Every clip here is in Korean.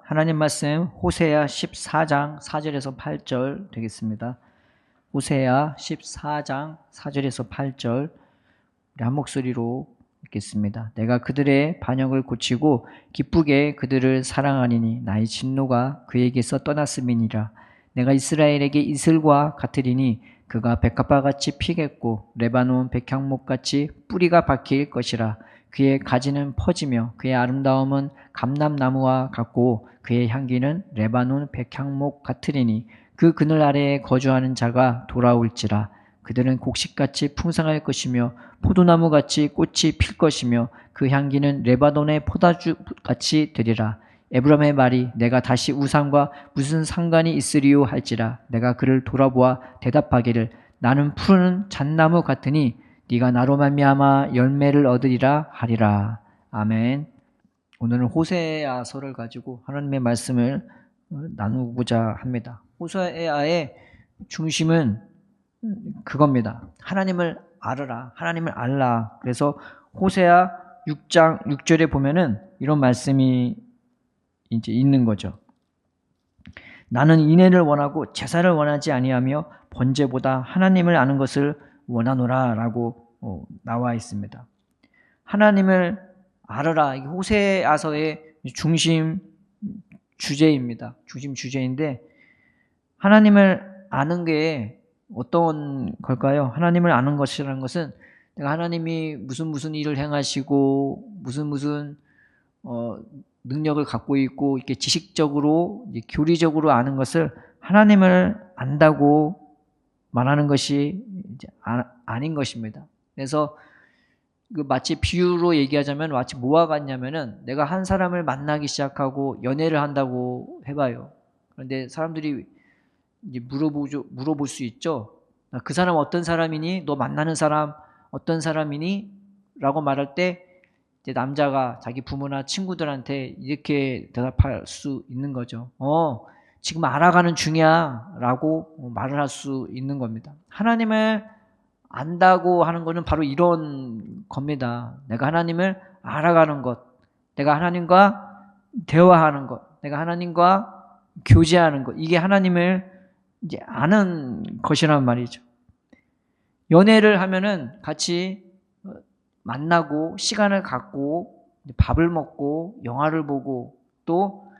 하나님 말씀 호세아 14장 4절에서 8절 되겠습니다. 호세아 14장 4절에서 8절 우리 한 목소리로 읽겠습니다. 내가 그들의 반역을 고치고 기쁘게 그들을 사랑하리니 나의 진노가 그에게서 떠났음이니라. 내가 이스라엘에게 이슬과 같으리니 그가 백합화같이 피겠고 레바논 백향목같이 뿌리가 박힐 것이라. 그의 가지는 퍼지며 그의 아름다움은 감람나무와 같고 그의 향기는 레바논 백향목 같으리니 그 그늘 아래에 거주하는 자가 돌아올지라. 그들은 곡식같이 풍성할 것이며 포도나무같이 꽃이 필 것이며 그 향기는 레바논의 포도주같이 되리라. 에브라임의 말이 내가 다시 우상과 무슨 상관이 있으리요 할지라. 내가 그를 돌아보아 대답하기를 나는 푸른 잣나무 같으니 네가 나로 말미암아 열매를 얻으리라 하리라. 아멘. 오늘은 호세아서를 가지고 하나님의 말씀을 나누고자 합니다. 호세아의 중심은 그겁니다. 하나님을 알으라. 하나님을 알라. 그래서 호세아 6장 6절에 보면은 이런 말씀이 이제 있는 거죠. 나는 인애를 원하고 제사를 원하지 아니하며 번제보다 하나님을 아는 것을 원하노라라고 나와 있습니다. 하나님을 알으라. 호세아서의 중심 주제입니다. 중심 주제인데 하나님을 아는 게 어떤 걸까요? 하나님을 아는 것이라는 것은 내가 하나님이 무슨 일을 행하시고 무슨 능력을 갖고 있고 이렇게 지식적으로 교리적으로 아는 것을 하나님을 안다고 말하는 것이 이제 아닌 것입니다. 그래서 마치 비유로 얘기하자면 마치 뭐와 같냐면은 내가 한 사람을 만나기 시작하고 연애를 한다고 해봐요. 그런데 사람들이 이제 물어볼 수 있죠. 그 사람 어떤 사람이니? 너 만나는 사람 어떤 사람이니? 라고 말할 때 이제 남자가 자기 부모나 친구들한테 이렇게 대답할 수 있는 거죠. 지금 알아가는 중이야 라고 말을 할 수 있는 겁니다. 하나님을 안다고 하는 것은 바로 이런 겁니다. 내가 하나님을 알아가는 것, 내가 하나님과 대화하는 것, 내가 하나님과 교제하는 것, 이게 하나님을 이제 아는 것이란 말이죠. 연애를 하면은 같이 만나고 시간을 갖고 밥을 먹고 영화를 보고 또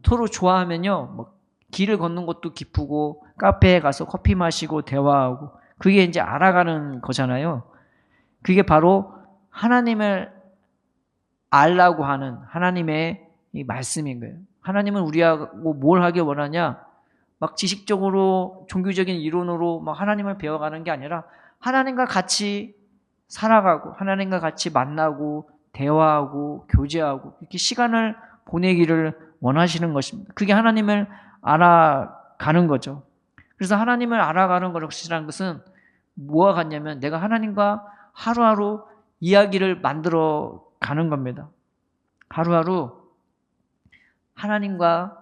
서로 좋아하면요, 뭐 길을 걷는 것도 기쁘고 카페에 가서 커피 마시고 대화하고 그게 이제 알아가는 거잖아요. 그게 바로 하나님을 알라고 하는 하나님의 이 말씀인 거예요. 하나님은 우리하고 뭘 하길 원하냐? 막 지식적으로 종교적인 이론으로 막 하나님을 배워가는 게 아니라 하나님과 같이 살아가고 하나님과 같이 만나고 대화하고 교제하고 이렇게 시간을 보내기를 원하시는 것입니다. 그게 하나님을 알아가는 거죠. 그래서 하나님을 알아가는 것이라는 것은 뭐와 같냐면 내가 하나님과 하루하루 이야기를 만들어 가는 겁니다. 하루하루 하나님과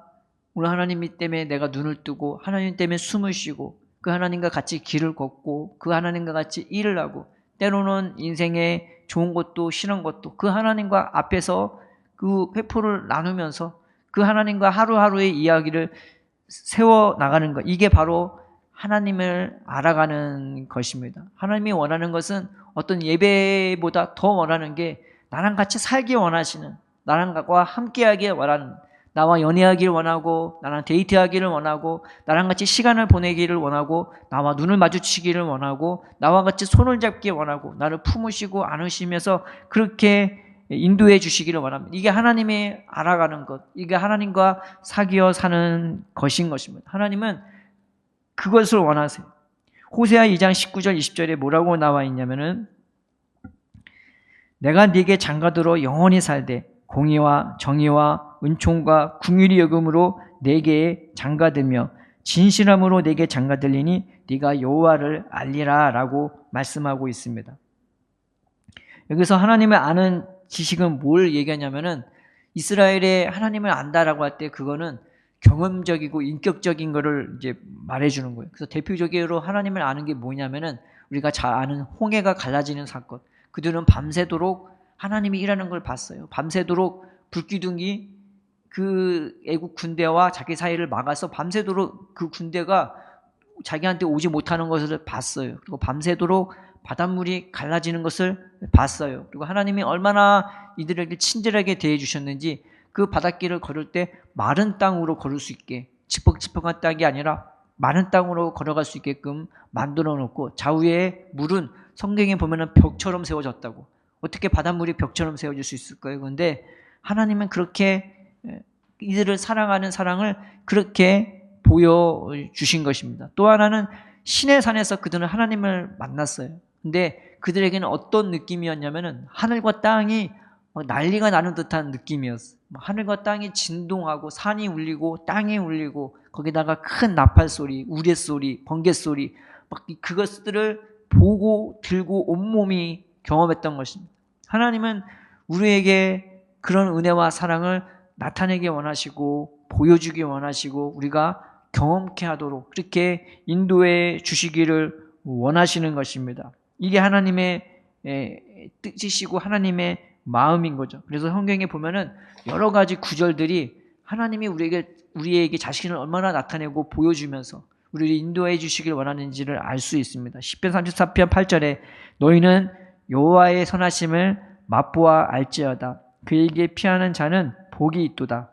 오늘 하나님 때문에 내가 눈을 뜨고 하나님 때문에 숨을 쉬고 그 하나님과 같이 길을 걷고 그 하나님과 같이 일을 하고 때로는 인생에 좋은 것도 싫은 것도 그 하나님과 앞에서 그 회포를 나누면서 그 하나님과 하루하루의 이야기를 세워나가는 것, 이게 바로 하나님을 알아가는 것입니다. 하나님이 원하는 것은 어떤 예배보다 더 원하는 게 나랑 같이 살기 원하시는, 나랑 함께하기 원하는, 나와 연애하기를 원하고 나랑 데이트하기를 원하고 나랑 같이 시간을 보내기를 원하고 나와 눈을 마주치기를 원하고 나와 같이 손을 잡기 원하고 나를 품으시고 안으시면서 그렇게 인도해 주시기를 원합니다. 이게 하나님의 알아가는 것, 이게 하나님과 사귀어 사는 것인 것입니다. 하나님은 그것을 원하세요. 호세아 2장 19절 20절에 뭐라고 나와 있냐면은 내가 네게 장가들어 영원히 살되 공의와 정의와 은총과 긍휼이 여김으로 네게 장가들며 진실함으로 네게 장가들리니 네가 여호와를 알리라 라고 말씀하고 있습니다. 여기서 하나님을 아는 지식은 뭘 얘기하냐면은 이스라엘의 하나님을 안다라고 할 때 그거는 경험적이고 인격적인 거를 이제 말해주는 거예요. 그래서 대표적으로 하나님을 아는 게 뭐냐면은 우리가 잘 아는 홍해가 갈라지는 사건. 그들은 밤새도록 하나님이 일하는 걸 봤어요. 밤새도록 불기둥이 그 애국 군대와 자기 사이를 막아서 밤새도록 그 군대가 자기한테 오지 못하는 것을 봤어요. 그리고 밤새도록 바닷물이 갈라지는 것을 봤어요. 그리고 하나님이 얼마나 이들에게 친절하게 대해 주셨는지 그 바닷길을 걸을 때 마른 땅으로 걸을 수 있게, 지퍽지퍽한 땅이 아니라 마른 땅으로 걸어갈 수 있게끔 만들어 놓고, 좌우에 물은 성경에 보면은 벽처럼 세워졌다고. 어떻게 바닷물이 벽처럼 세워질 수 있을까요? 그런데 하나님은 그렇게 이들을 사랑하는 사랑을 그렇게 보여주신 것입니다. 또 하나는 신의 산에서 그들은 하나님을 만났어요. 근데 그들에게는 어떤 느낌이었냐면은 하늘과 땅이 난리가 나는 듯한 느낌이었어요. 하늘과 땅이 진동하고 산이 울리고 땅이 울리고 거기다가 큰 나팔 소리, 우레 소리, 번개 소리, 막 그것들을 보고 들고 온몸이 경험했던 것입니다. 하나님은 우리에게 그런 은혜와 사랑을 나타내기 원하시고 보여주기 원하시고 우리가 경험케 하도록 그렇게 인도해 주시기를 원하시는 것입니다. 이게 하나님의 뜻이시고 하나님의 마음인 거죠. 그래서 성경에 보면은 여러 가지 구절들이 하나님이 우리에게 자신을 얼마나 나타내고 보여주면서 우리를 인도해 주시길 원하는지를 알 수 있습니다. 시편 34편 8절에 너희는 여호와의 선하심을 맛보아 알지어다. 그에게 피하는 자는 복이 있도다.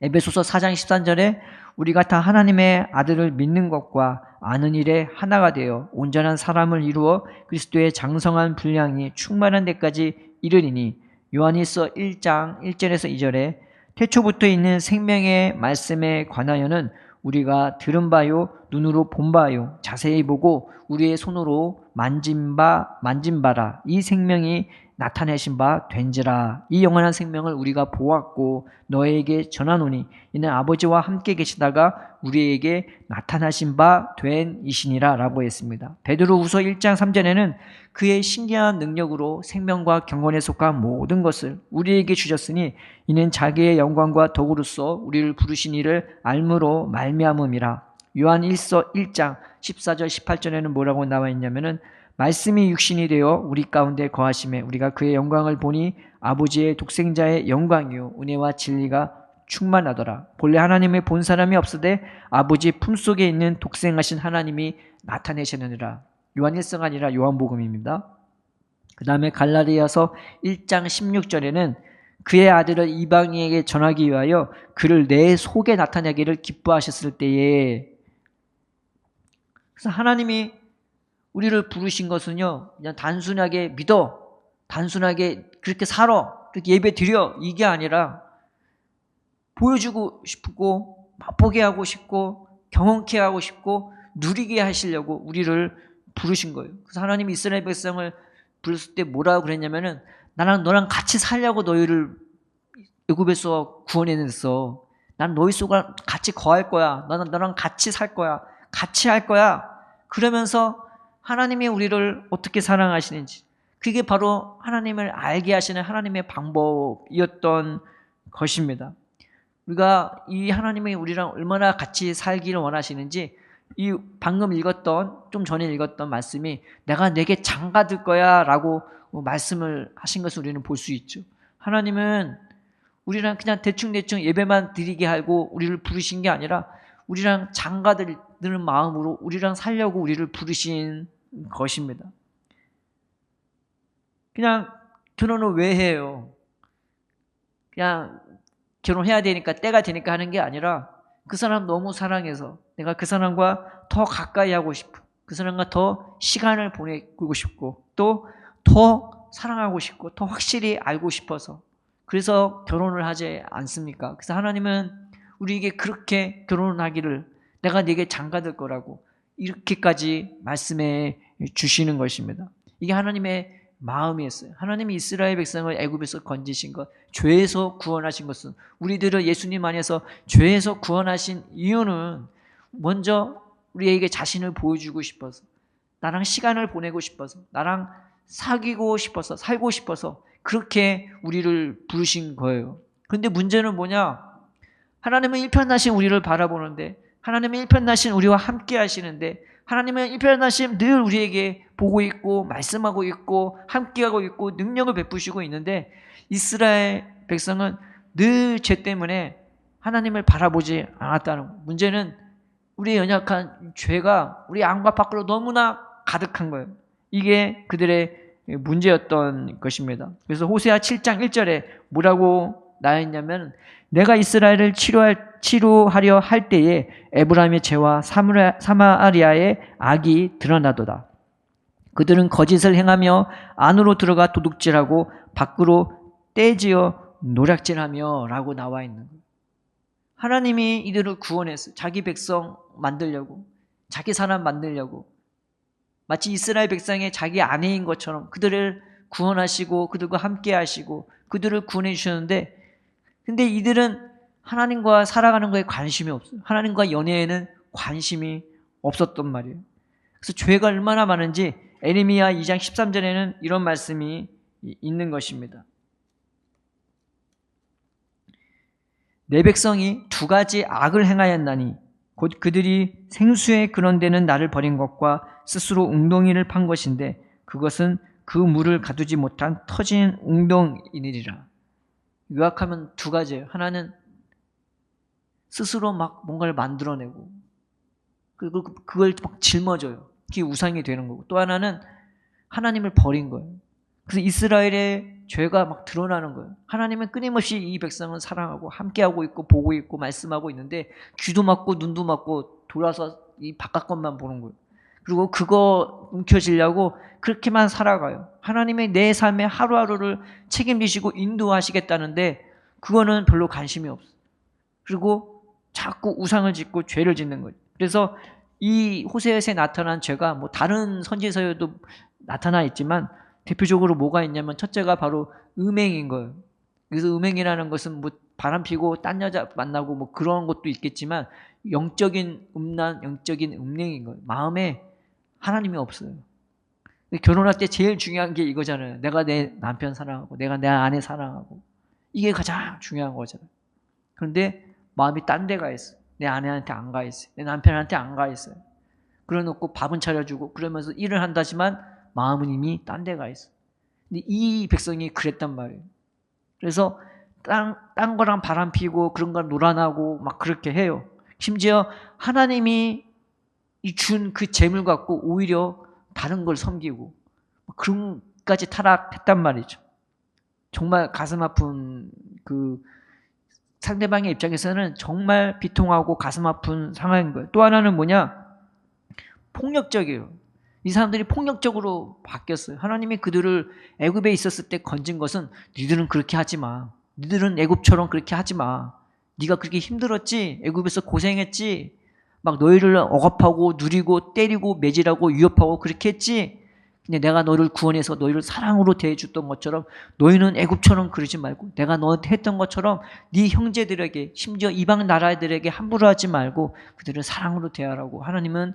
에베소서 4장 13절에 우리가 다 하나님의 아들을 믿는 것과 아는 일에 하나가 되어 온전한 사람을 이루어 그리스도의 장성한 분량이 충만한 데까지 이르리니, 요한일서 1장 1절에서 2절에 태초부터 있는 생명의 말씀에 관하여는 우리가 들은 바요 눈으로 본 바요 자세히 보고 우리의 손으로 만진 바라. 이 생명이 나타내신 바 된지라. 이 영원한 생명을 우리가 보았고 너에게 전하노니 이는 아버지와 함께 계시다가 우리에게 나타나신 바 된 이시니라 라고 했습니다. 베드로후서 1장 3절에는 그의 신기한 능력으로 생명과 경건에 속한 모든 것을 우리에게 주셨으니 이는 자기의 영광과 덕으로서 우리를 부르신 이를 알므로 말미암음이라. 요한 1장 14절 18절에는 뭐라고 나와 있냐면은 말씀이 육신이 되어 우리 가운데 거하심에 우리가 그의 영광을 보니 아버지의 독생자의 영광이요 은혜와 진리가 충만하더라. 본래 하나님의 본 사람이 없으되 아버지 품속에 있는 독생하신 하나님이 나타내시느니라. 요한일서가 아니라 요한복음입니다. 그 다음에 갈라디아서 1장 16절에는 그의 아들을 이방인에게 전하기 위하여 그를 내 속에 나타내기를 기뻐하셨을 때에, 그래서 하나님이 우리를 부르신 것은요 그냥 단순하게 믿어, 단순하게 그렇게 살아, 그렇게 예배 드려, 이게 아니라 보여주고 싶고 맛보게 하고 싶고 경험케 하고 싶고 누리게 하시려고 우리를 부르신 거예요. 그래서 하나님이 이스라엘 백성을 불렀을 때 뭐라고 그랬냐면은 나랑 너랑 같이 살려고 너희를 애굽에서 구원해냈어. 난 너희 속에 같이 거할 거야. 나는 너랑 같이 살 거야. 같이 할 거야. 그러면서 하나님이 우리를 어떻게 사랑하시는지, 그게 바로 하나님을 알게 하시는 하나님의 방법이었던 것입니다. 우리가 이 하나님이 우리랑 얼마나 같이 살기를 원하시는지 이 방금 읽었던, 좀 전에 읽었던 말씀이 내가 내게 장가들 거야 라고 말씀을 하신 것을 우리는 볼 수 있죠. 하나님은 우리랑 그냥 대충대충 예배만 드리게 하고 우리를 부르신 게 아니라 우리랑 장가드는 마음으로 우리랑 살려고 우리를 부르신 것입니다. 그냥 결혼을 왜 해요? 그냥 결혼해야 되니까, 때가 되니까 하는 게 아니라 그 사람 너무 사랑해서 내가 그 사람과 더 가까이 하고 싶고 그 사람과 더 시간을 보내고 싶고 또 더 사랑하고 싶고 더 확실히 알고 싶어서, 그래서 결혼을 하지 않습니까? 그래서 하나님은 우리에게 그렇게 결혼하기를 내가 네게 장가들 거라고 이렇게까지 말씀해 주시는 것입니다. 이게 하나님의 마음이었어요. 하나님이 이스라엘 백성을 애굽에서 건지신 것, 죄에서 구원하신 것은, 우리들을 예수님 안에서 죄에서 구원하신 이유는 먼저 우리에게 자신을 보여주고 싶어서, 나랑 시간을 보내고 싶어서, 나랑 사귀고 싶어서, 살고 싶어서 그렇게 우리를 부르신 거예요. 그런데 문제는 뭐냐? 하나님은 일편단심 우리를 바라보는데, 하나님은 일편단심 우리와 함께 하시는데, 하나님은 일편단심 늘 우리에게 보고 있고 말씀하고 있고 함께하고 있고 능력을 베푸시고 있는데, 이스라엘 백성은 늘 죄 때문에 하나님을 바라보지 않았다는 거예요. 문제는 우리의 연약한 죄가 우리 안과 밖으로 너무나 가득한 거예요. 이게 그들의 문제였던 것입니다. 그래서 호세아 7장 1절에 뭐라고 나와있냐면 내가 이스라엘을 치료하려 할 때에 에브라임의 죄와 사마리아의 악이 드러나도다. 그들은 거짓을 행하며 안으로 들어가 도둑질하고 밖으로 떼지어 노략질하며 라고 나와 있는 거예요. 하나님이 이들을 구원했어요. 자기 백성 만들려고, 자기 사람 만들려고, 마치 이스라엘 백성의 자기 아내인 것처럼 그들을 구원하시고 그들과 함께 하시고 그들을 구원해 주셨는데, 근데 이들은 하나님과 살아가는 거에 관심이 없어요. 하나님과 연애에는 관심이 없었단 말이에요. 그래서 죄가 얼마나 많은지 에레미야 2장 13절에는 이런 말씀이 있는 것입니다. 내 백성이 두 가지 악을 행하였나니 곧 그들이 생수에 그런 데는 나를 버린 것과 스스로 웅덩이를 판 것인데 그것은 그 물을 가두지 못한 터진 웅덩이니라. 요약하면 두 가지예요. 하나는 스스로 막 뭔가를 만들어내고 그리고 그걸 막 짊어져요. 그게 우상이 되는 거고, 또 하나는 하나님을 버린 거예요. 그래서 이스라엘의 죄가 막 드러나는 거예요. 하나님은 끊임없이 이 백성은 사랑하고 함께하고 있고 보고 있고 말씀하고 있는데 귀도 막고 눈도 막고 돌아서 이 바깥 것만 보는 거예요. 그리고 그거 움켜쥐려고 그렇게만 살아가요. 하나님의 내 삶의 하루하루를 책임지시고 인도하시겠다는데 그거는 별로 관심이 없어요. 그리고 자꾸 우상을 짓고 죄를 짓는 거예요. 그래서 이 호세아에 나타난 죄가 뭐 다른 선지서에도 나타나 있지만 대표적으로 뭐가 있냐면 첫째가 바로 음행인 거예요. 그래서 음행이라는 것은 뭐 바람 피고 딴 여자 만나고 뭐 그런 것도 있겠지만 영적인 음란, 영적인 음행인 거예요. 마음에 하나님이 없어요. 결혼할 때 제일 중요한 게 이거잖아요. 내가 내 남편 사랑하고 내가 내 아내 사랑하고 이게 가장 중요한 거잖아요. 그런데 마음이 딴 데 가 있어요. 내 아내한테 안 가 있어요. 내 남편한테 안 가 있어요. 그래놓고 밥은 차려주고 그러면서 일을 한다지만 마음은 이미 딴 데 가 있어요. 근데 이 백성이 그랬단 말이에요. 그래서 딴 거랑 바람 피고 그런 걸 놀아나고 막 그렇게 해요. 심지어 하나님이 준 그 재물 갖고 오히려 다른 걸 섬기고 그런 까지 타락했단 말이죠. 정말 가슴 아픈 그 상대방의 입장에서는 정말 비통하고 가슴 아픈 상황인 거예요. 또 하나는 뭐냐? 폭력적이에요. 이 사람들이 폭력적으로 바뀌었어요. 하나님이 그들을 애굽에 있었을 때 건진 것은 니들은 그렇게 하지 마. 니들은 애굽처럼 그렇게 하지 마. 네가 그렇게 힘들었지? 애굽에서 고생했지? 막 너희를 억압하고 누리고 때리고 매질하고 위협하고 그렇게 했지? 근데 내가 너를 구원해서 너희를 사랑으로 대해줬던 것처럼 너희는 애굽처럼 그러지 말고 내가 너한테 했던 것처럼 네 형제들에게 심지어 이방 나라들에게 함부로 하지 말고 그들을 사랑으로 대하라고 하나님은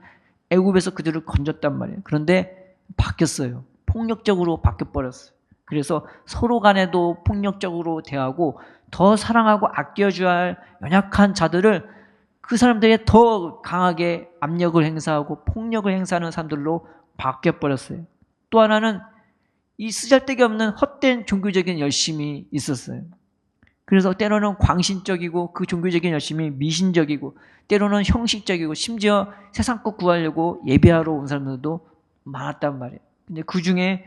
애굽에서 그들을 건졌단 말이에요. 그런데 바뀌었어요. 폭력적으로 바뀌어버렸어요. 그래서 서로 간에도 폭력적으로 대하고 더 사랑하고 아껴줘야 할 연약한 자들을 그 사람들이 더 강하게 압력을 행사하고 폭력을 행사하는 사람들로 바뀌어버렸어요. 또 하나는 이 쓰잘데기 없는 헛된 종교적인 열심이 있었어요. 그래서 때로는 광신적이고 그 종교적인 열심이 미신적이고 때로는 형식적이고 심지어 세상 것 구하려고 예배하러 온 사람들도 많았단 말이에요. 근데 그 중에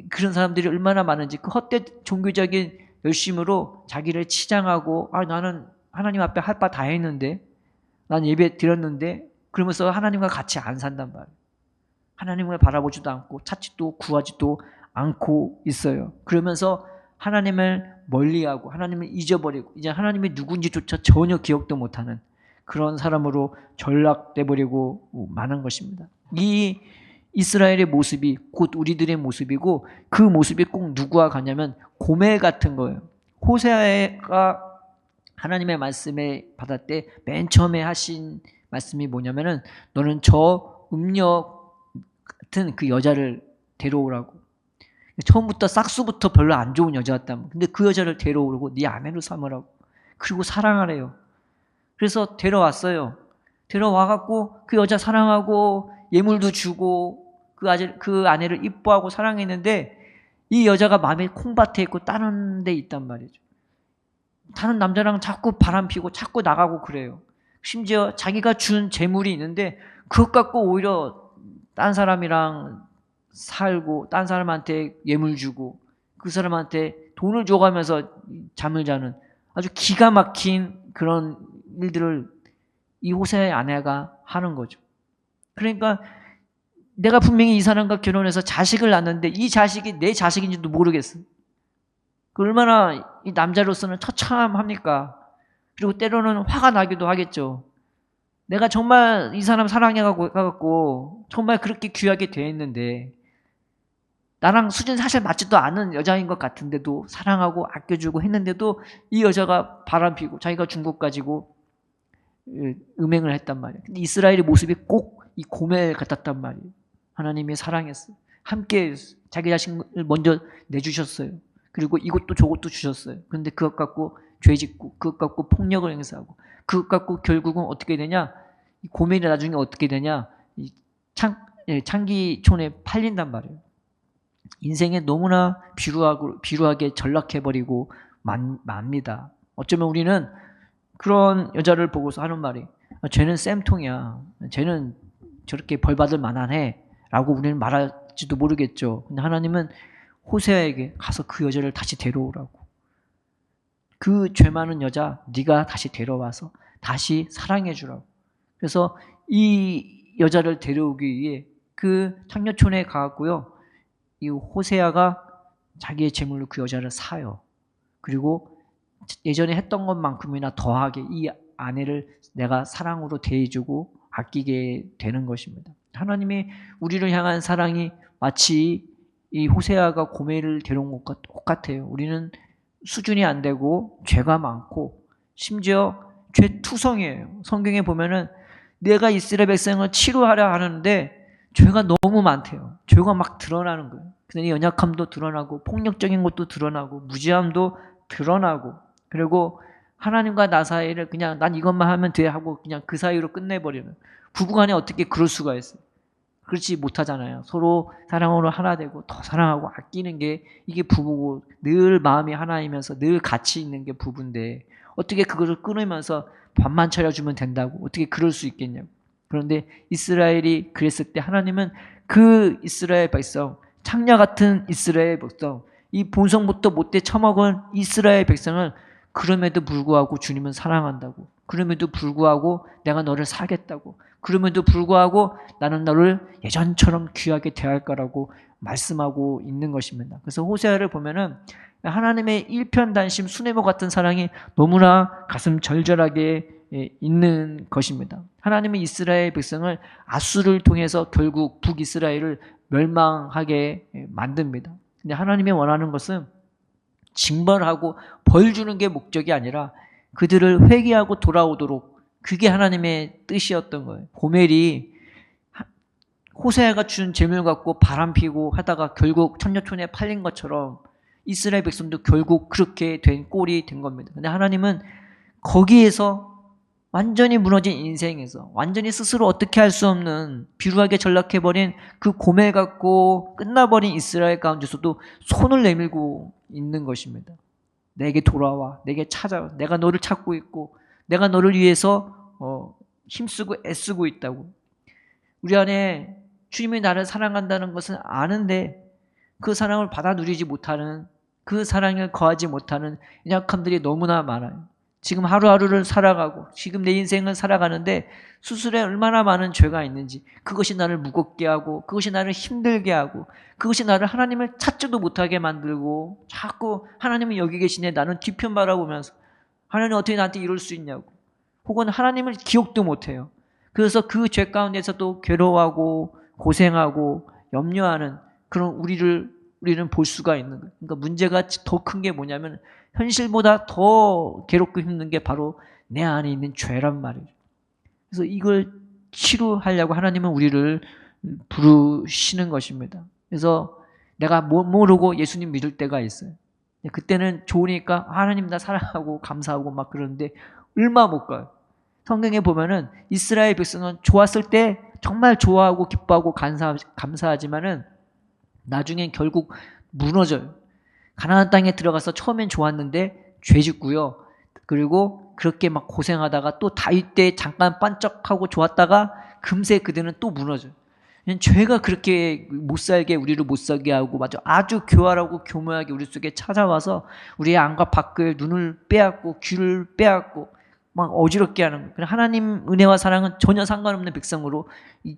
그런 사람들이 얼마나 많은지 그 헛된 종교적인 열심으로 자기를 치장하고 나는 하나님 앞에 할 바 다 했는데 난 예배 드렸는데 그러면서 하나님과 같이 안 산단 말이에요. 하나님을 바라보지도 않고 찾지도 구하지도 않고 있어요. 그러면서 하나님을 멀리하고 하나님을 잊어버리고 이제 하나님이 누군지조차 전혀 기억도 못하는 그런 사람으로 전락돼 버리고 마는 것입니다. 이 이스라엘의 모습이 곧 우리들의 모습이고 그 모습이 꼭 누구와 같냐면 고멜 같은 거예요. 호세아가 하나님의 말씀에 받을 때 맨 처음에 하신 말씀이 뭐냐면은 너는 저 음녀 같은 그 여자를 데려오라고. 처음부터 싹수부터 별로 안 좋은 여자였다면 근데 그 여자를 데려오고 네 아내로 삼으라고. 그리고 사랑하래요. 그래서 데려왔어요. 데려와갖고 그 여자 사랑하고 예물도 주고 그 아내를 이뻐하고 사랑했는데 이 여자가 마음에 콩밭에 있고 다른 데 있단 말이죠. 다른 남자랑 자꾸 바람피고 자꾸 나가고 그래요. 심지어 자기가 준 재물이 있는데 그것 갖고 오히려 딴 사람이랑 살고 딴 사람한테 예물 주고 그 사람한테 돈을 줘가면서 잠을 자는 아주 기가 막힌 그런 일들을 이 호세아의 아내가 하는 거죠. 그러니까 내가 분명히 이 사람과 결혼해서 자식을 낳는데 이 자식이 내 자식인지도 모르겠어. 그 얼마나 이 남자로서는 처참합니까? 그리고 때로는 화가 나기도 하겠죠. 내가 정말 이 사람 사랑해갖고 정말 그렇게 귀하게 대했는데 나랑 수준 사실 맞지도 않은 여자인 것 같은데도 사랑하고 아껴주고 했는데도 이 여자가 바람피고 자기가 준 것 가지고 음행을 했단 말이에요. 근데 이스라엘의 모습이 꼭 이 고멜 같았단 말이에요. 하나님이 사랑했어요. 함께 자기 자식을 먼저 내주셨어요. 그리고 이것도 저것도 주셨어요. 그런데 그것 갖고 죄 짓고 그것 갖고 폭력을 행사하고 그것 갖고 결국은 어떻게 되냐? 이 고멜이 나중에 어떻게 되냐? 이 창기촌에 팔린단 말이에요. 인생에 너무나 비루하게 전락해버리고 맙니다. 어쩌면 우리는 그런 여자를 보고서 하는 말이 쟤는 쌤통이야. 쟤는 저렇게 벌받을 만하네 라고 우리는 말할지도 모르겠죠. 근데 하나님은 호세아에게 가서 그 여자를 다시 데려오라고. 그 죄 많은 여자 네가 다시 데려와서 다시 사랑해 주라고. 그래서 이 여자를 데려오기 위해 그 창녀촌에 가고요. 이 호세아가 자기의 재물로 그 여자를 사요. 그리고 예전에 했던 것만큼이나 더하게 이 아내를 내가 사랑으로 대해주고 아끼게 되는 것입니다. 하나님이 우리를 향한 사랑이 마치 이 호세아가 고멜을 데려온 것과 똑같아요. 우리는 수준이 안 되고 죄가 많고 심지어 죄투성이에요. 성경에 보면은 내가 이스라엘 백성을 치료하려 하는데 죄가 너무 많대요. 죄가 막 드러나는 거예요. 그래서 연약함도 드러나고 폭력적인 것도 드러나고 무지함도 드러나고 그리고 하나님과 나 사이를 그냥 난 이것만 하면 돼 하고 그냥 그 사이로 끝내버리는 부부간에 어떻게 그럴 수가 있어요. 그렇지 못하잖아요. 서로 사랑으로 하나 되고 더 사랑하고 아끼는 게 이게 부부고 늘 마음이 하나이면서 늘 같이 있는 게 부부인데 어떻게 그것을 끊으면서 밥만 차려주면 된다고 어떻게 그럴 수 있겠냐고. 그런데 이스라엘이 그랬을 때 하나님은 그 이스라엘 백성 창녀 같은 이스라엘 백성 이 본성부터 못돼 처먹은 이스라엘 백성을 그럼에도 불구하고 주님은 사랑한다고 그럼에도 불구하고 내가 너를 사겠다고 그럼에도 불구하고 나는 너를 예전처럼 귀하게 대할 거라고 말씀하고 있는 것입니다. 그래서 호세아를 보면은 하나님의 일편단심 수뇌보 같은 사랑이 너무나 가슴 절절하게 있는 것입니다. 하나님은 이스라엘 백성을 아수를 통해서 결국 북이스라엘을 멸망하게 만듭니다. 근데 하나님이 원하는 것은 징벌하고 벌 주는 게 목적이 아니라 그들을 회개하고 돌아오도록 그게 하나님의 뜻이었던 거예요. 고멜이 호세아가 준 재물 갖고 바람피고 하다가 결국 천녀촌에 팔린 것처럼 이스라엘 백성도 결국 그렇게 된 꼴이 된 겁니다. 근데 하나님은 거기에서 완전히 무너진 인생에서 완전히 스스로 어떻게 할 수 없는 비루하게 전락해버린 그 고멜 갖고 끝나버린 이스라엘 가운데서도 손을 내밀고 있는 것입니다. 내게 돌아와, 내게 찾아와, 내가 너를 찾고 있고 내가 너를 위해서 힘쓰고 애쓰고 있다고. 우리 안에 주님이 나를 사랑한다는 것은 아는데 그 사랑을 받아 누리지 못하는 그 사랑을 거하지 못하는 연약함들이 너무나 많아요. 지금 하루하루를 살아가고 지금 내 인생을 살아가는데 스스로에 얼마나 많은 죄가 있는지 그것이 나를 무겁게 하고 그것이 나를 힘들게 하고 그것이 나를 하나님을 찾지도 못하게 만들고 자꾸 하나님은 여기 계시네 나는 뒤편 바라보면서 하나님 어떻게 나한테 이럴 수 있냐고 혹은 하나님을 기억도 못해요. 그래서 그 죄 가운데서도 괴로워하고 고생하고 염려하는 그런 우리는 볼 수가 있는 거예요. 그러니까 문제가 더 큰 게 뭐냐면 현실보다 더 괴롭고 힘든 게 바로 내 안에 있는 죄란 말이에요. 그래서 이걸 치료하려고 하나님은 우리를 부르시는 것입니다. 그래서 내가 모르고 예수님 믿을 때가 있어요. 그때는 좋으니까 하나님 나 사랑하고 감사하고 막 그러는데 얼마 못 가요. 성경에 보면은 이스라엘 백성은 좋았을 때 정말 좋아하고 기뻐하고 감사하지만은 나중엔 결국 무너져요. 가나안 땅에 들어가서 처음엔 좋았는데 죄 짓고요. 그리고 그렇게 막 고생하다가 또 다윗 때 잠깐 반짝하고 좋았다가 금세 그들은 또 무너져요. 그냥 죄가 그렇게 못살게 우리를 못살게 하고 아주 교활하고 교묘하게 우리 속에 찾아와서 우리의 안과 밖을 눈을 빼앗고 귀를 빼앗고 막 어지럽게 하는 거예요. 하나님 은혜와 사랑은 전혀 상관없는 백성으로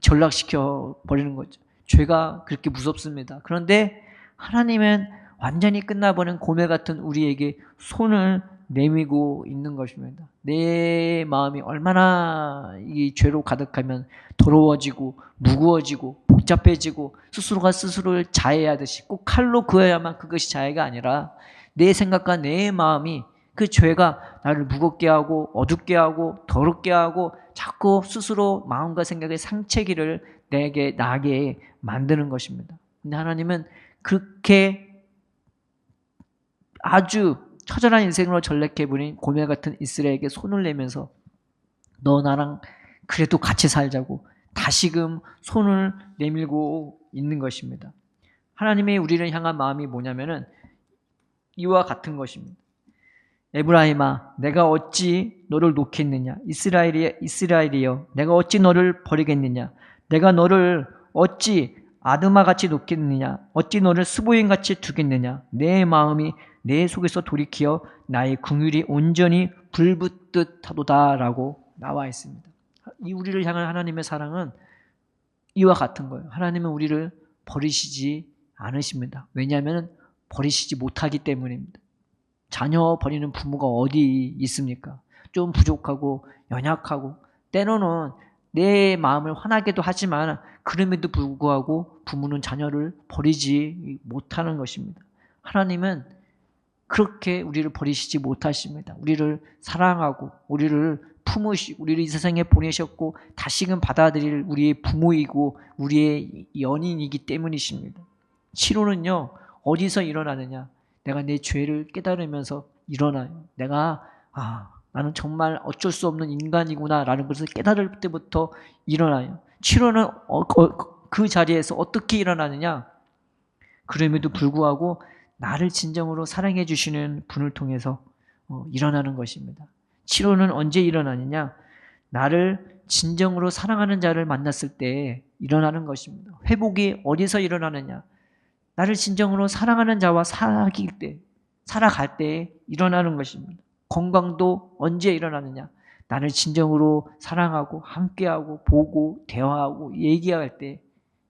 전락시켜 버리는 거죠. 죄가 그렇게 무섭습니다. 그런데 하나님은 완전히 끝나버린 고멜 같은 우리에게 손을 내밀고 있는 것입니다. 내 마음이 얼마나 이 죄로 가득하면 더러워지고 무거워지고 복잡해지고 스스로가 스스로를 자해하듯이 꼭 칼로 그어야만 그것이 자해가 아니라 내 생각과 내 마음이 그 죄가 나를 무겁게 하고 어둡게 하고 더럽게 하고 자꾸 스스로 마음과 생각의 상체기를 내게 나게 만드는 것입니다. 근데 하나님은 그렇게 아주 처절한 인생으로 전락해버린 고멜 같은 이스라엘에게 손을 내면서 너 나랑 그래도 같이 살자고 다시금 손을 내밀고 있는 것입니다. 하나님의 우리를 향한 마음이 뭐냐면은 이와 같은 것입니다. 에브라임아, 내가 어찌 너를 놓겠느냐? 이스라엘이여, 내가 어찌 너를 버리겠느냐? 내가 너를 어찌 아드마같이 놓겠느냐? 어찌 너를 스보임같이 두겠느냐? 내 마음이 내 속에서 돌이키어 나의 긍휼이 온전히 불붙듯 하도다라고 나와 있습니다. 이 우리를 향한 하나님의 사랑은 이와 같은 거예요. 하나님은 우리를 버리시지 않으십니다. 왜냐하면 버리시지 못하기 때문입니다. 자녀 버리는 부모가 어디 있습니까? 좀 부족하고 연약하고 때로는 내 마음을 화나게도 하지만 그럼에도 불구하고 부모는 자녀를 버리지 못하는 것입니다. 하나님은 그렇게 우리를 버리시지 못하십니다. 우리를 사랑하고 우리를 품으시고 우리를 이 세상에 보내셨고 다시금 받아들일 우리의 부모이고 우리의 연인이기 때문이십니다. 치료는요 어디서 일어나느냐? 내가 내 죄를 깨달으면서 일어나요. 내가 나는 정말 어쩔 수 없는 인간이구나 라는 것을 깨달을 때부터 일어나요. 치료는 그 자리에서 어떻게 일어나느냐? 그럼에도 불구하고 나를 진정으로 사랑해 주시는 분을 통해서 일어나는 것입니다. 치료는 언제 일어나느냐? 나를 진정으로 사랑하는 자를 만났을 때 일어나는 것입니다. 회복이 어디서 일어나느냐? 나를 진정으로 사랑하는 자와 살아갈 때 일어나는 것입니다. 건강도 언제 일어나느냐? 나를 진정으로 사랑하고 함께하고 보고 대화하고 얘기할 때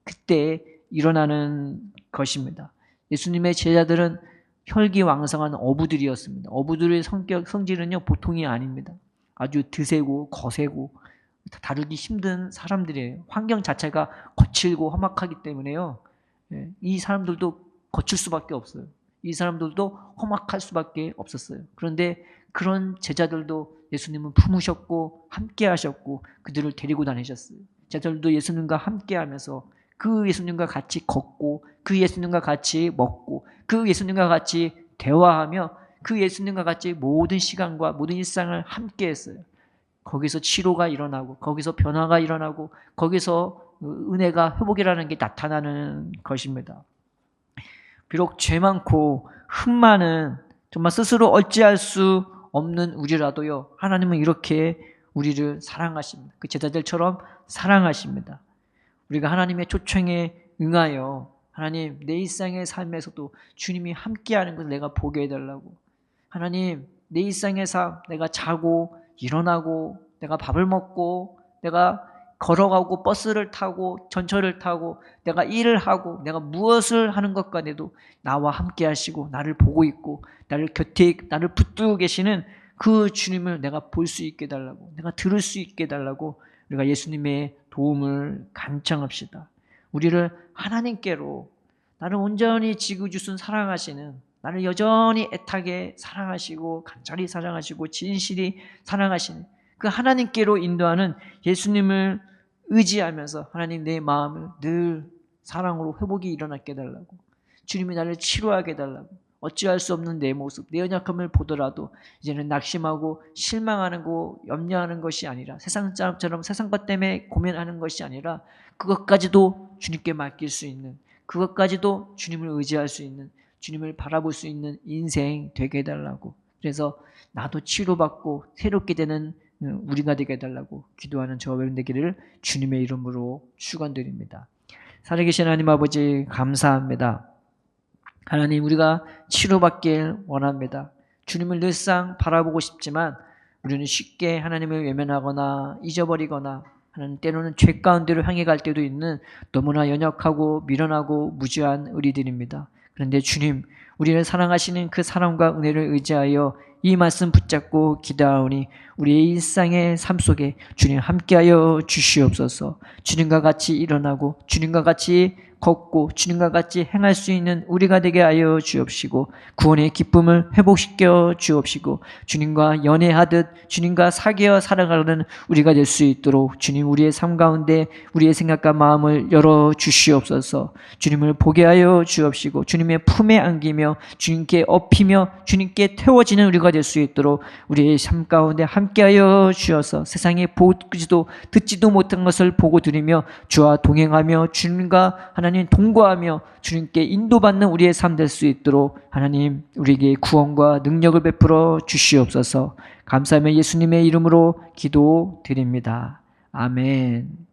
그때 일어나는 것입니다. 예수님의 제자들은 혈기왕성한 어부들이었습니다. 어부들의 성질은요 보통이 아닙니다. 아주 드세고 거세고 다루기 힘든 사람들이에요. 환경 자체가 거칠고 험악하기 때문에요. 이 사람들도 거칠 수밖에 없어요. 이 사람들도 험악할 수밖에 없었어요. 그런데 그런 제자들도 예수님은 품으셨고 함께 하셨고 그들을 데리고 다니셨어요. 제자들도 예수님과 함께 하면서 그 예수님과 같이 걷고 그 예수님과 같이 먹고 그 예수님과 같이 대화하며 그 예수님과 같이 모든 시간과 모든 일상을 함께 했어요. 거기서 치료가 일어나고 거기서 변화가 일어나고 거기서 은혜가 회복이라는 게 나타나는 것입니다. 비록 죄 많고 흠 많은 정말 스스로 어찌할 수 없는 우리라도요 하나님은 이렇게 우리를 사랑하십니다. 그 제자들처럼 사랑하십니다. 우리가 하나님의 초청에 응하여 하나님 내 일상의 삶에서도 주님이 함께하는 것을 내가 보게 해달라고. 하나님 내 일상의 삶 내가 자고 일어나고 내가 밥을 먹고 내가 걸어가고 버스를 타고 전철을 타고 내가 일을 하고 내가 무엇을 하는 것 간에도 나와 함께 하시고 나를 보고 있고 나를 곁에 나를 붙들고 계시는 그 주님을 내가 볼 수 있게 해달라고 내가 들을 수 있게 해달라고 우리가 예수님의 도움을 간청합시다. 우리를 하나님께로 나를 온전히 지구주순 사랑하시는 나를 여전히 애타게 사랑하시고 간절히 사랑하시고 진실히 사랑하시는 그 하나님께로 인도하는 예수님을 의지하면서 하나님 내 마음을 늘 사랑으로 회복이 일어나게 해달라고 주님이 나를 치료하게 해달라고 어찌할 수 없는 내 모습 내 연약함을 보더라도 이제는 낙심하고 실망하는 거 염려하는 것이 아니라 세상 사람처럼 세상 것 때문에 고민하는 것이 아니라 그것까지도 주님께 맡길 수 있는 그것까지도 주님을 의지할 수 있는 주님을 바라볼 수 있는 인생 되게 해달라고 그래서 나도 치료받고 새롭게 되는 우리가 되게 해달라고 기도하는 저와 여러분 되기를 주님의 이름으로 축원드립니다. 살아계신 하나님 아버지 감사합니다. 하나님, 우리가 치료받길 원합니다. 주님을 늘상 바라보고 싶지만 우리는 쉽게 하나님을 외면하거나 잊어버리거나 하나님, 때로는 죄 가운데로 향해 갈 때도 있는 너무나 연약하고 미련하고 무지한 우리들입니다. 그런데 주님, 우리를 사랑하시는 그 사랑과 은혜를 의지하여 이 말씀 붙잡고 기도하오니 우리의 일상의 삶 속에 주님 함께하여 주시옵소서. 주님과 같이 일어나고 주님과 같이 걷고 주님과 같이 행할 수 있는 우리가 되게 하여 주옵시고, 구원의 기쁨을 회복시켜 주옵시고, 주님과 연애하듯 주님과 사귀어 살아가는 우리가 될 수 있도록 주님, 우리의 삶 가운데 우리의 생각과 마음을 열어 주시옵소서. 주님을 보게 하여 주옵시고 주님의 품에 안기며 주님께 업히며 주님께 태워지는 우리가 될 수 있도록 우리의 삶 가운데 함께하여 주셔서 세상에 보지도 듣지도 못한 것을 보고 들으며 주와 동행하며 주님과 하나님 동거하며 주님께 인도받는 우리의 삶 될 수 있도록 하나님 우리에게 구원과 능력을 베풀어 주시옵소서. 감사하며 예수님의 이름으로 기도드립니다. 아멘.